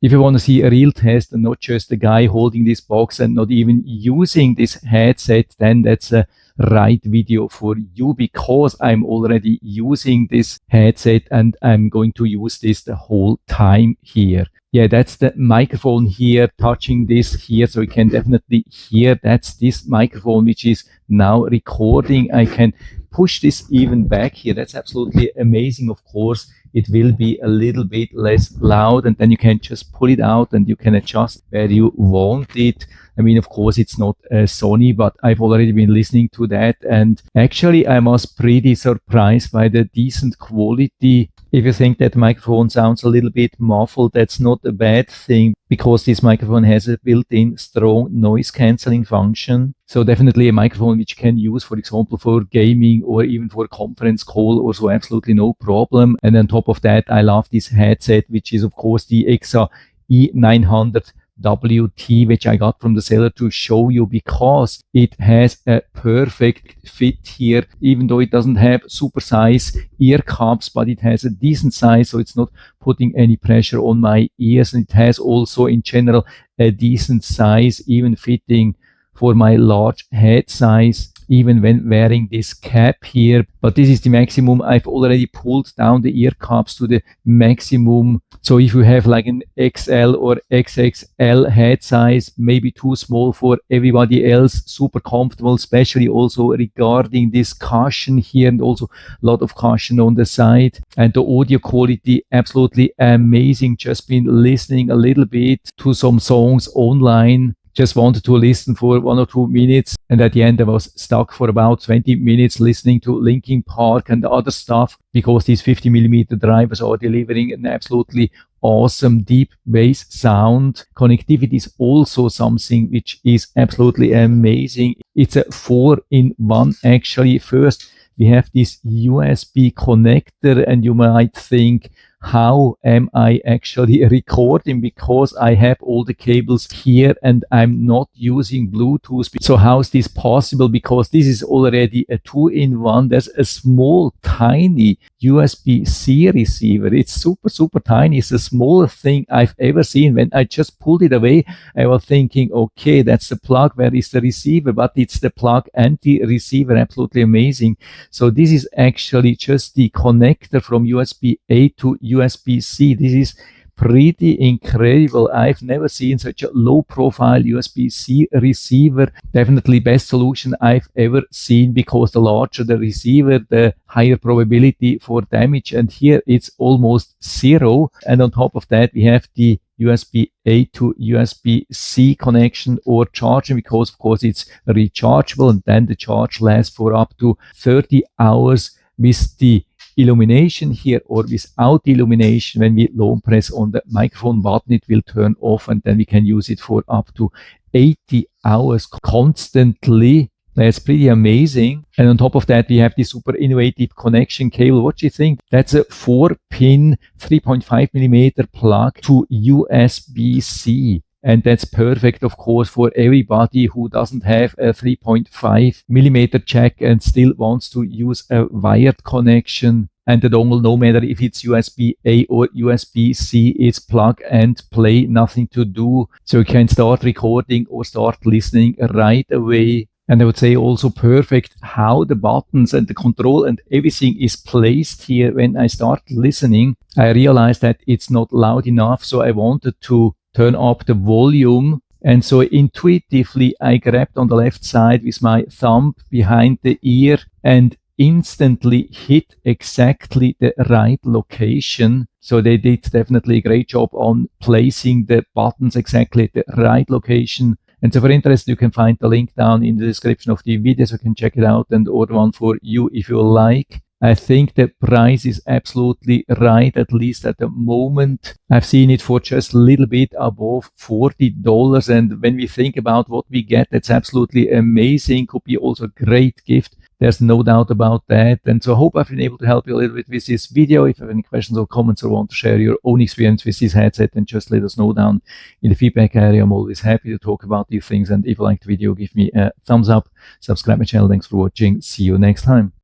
if you want to see a real test and not just a guy holding this box and not even using this headset, then that's a right video for you, because I'm already using this headset and I'm going to use this the whole time here. Yeah, that's the microphone here touching this here, so you can definitely hear that's this microphone which is now recording. I can push this even back here. That's absolutely amazing. Of course, it will be a little bit less loud, and then you can just pull it out and you can adjust where you want it. I mean, of course, it's not Sony, but I've already been listening to that, and actually I was pretty surprised by the decent quality. If you think that microphone sounds a little bit muffled, that's not a bad thing, because this microphone has a built-in strong noise cancelling function. So definitely a microphone which you can use, for example, for gaming or even for a conference call or so, absolutely no problem. And on top of that, I love this headset, which is of course the EKSA E900WT, which I got from the seller to show you, because it has a perfect fit here, even though it doesn't have super size ear cups, but it has a decent size, so it's not putting any pressure on my ears. And it has also in general a decent size, even fitting for my large head size, even when wearing this cap here. But this is the maximum. I've already pulled down the ear cups to the maximum. So if you have like an XL or XXL head size, maybe too small for everybody else, super comfortable, especially also regarding this cushion here, and also a lot of cushion on the side. And the audio quality, absolutely amazing. Just been listening a little bit to some songs online. Just wanted to listen for 1 or 2 minutes, and at the end I was stuck for about 20 minutes listening to Linkin Park and other stuff, because these 50mm drivers are delivering an absolutely awesome deep bass sound. Connectivity is also something which is absolutely amazing. It's a 4-in-1 actually. First we have this USB connector, and you might think, how am I actually recording, because I have all the cables here and I'm not using Bluetooth. So how is this possible? Because this is already a 2-in-1. There's a small tiny USB-C receiver. It's super tiny. It's the smallest thing I've ever seen. When I just pulled it away, I was thinking, okay, that's the plug, where is the receiver? But it's the plug and the receiver. Absolutely amazing. So this is actually just the connector from USB-A to USB-C. This is pretty incredible. I've never seen such a low profile USB-C receiver. Definitely best solution I've ever seen, because the larger the receiver, the higher probability for damage, and here it's almost zero. And on top of that, we have the USB-A to USB-C connection or charging, because of course it's rechargeable, and then the charge lasts for up to 30 hours with the illumination here, or without illumination. When we long press on the microphone button, it will turn off, and then we can use it for up to 80 hours constantly. That's pretty amazing. And on top of that, we have this super innovative connection cable. What do you think? That's a 4-pin 3.5mm plug to USB-C. And that's perfect, of course, for everybody who doesn't have a 3.5mm jack and still wants to use a wired connection. And the dongle, no matter if it's USB-A or USB-C, it's plug and play, nothing to do. So you can start recording or start listening right away. And I would say also perfect how the buttons and the control and everything is placed here. When I start listening, I realized that it's not loud enough, so I wanted to turn up the volume. And so intuitively, I grabbed on the left side with my thumb behind the ear and instantly hit exactly the right location. So they did definitely a great job on placing the buttons exactly at the right location. And so for interest, you can find the link down in the description of the video, so you can check it out and order one for you if you like. I think the price is absolutely right, at least at the moment. I've seen it for just a little bit above $40. And when we think about what we get, that's absolutely amazing. Could be also a great gift. There's no doubt about that. And so I hope I've been able to help you a little bit with this video. If you have any questions or comments or want to share your own experience with this headset, then just let us know down in the feedback area. I'm always happy to talk about these things. And if you liked the video, give me a thumbs up, subscribe my channel. Thanks for watching. See you next time.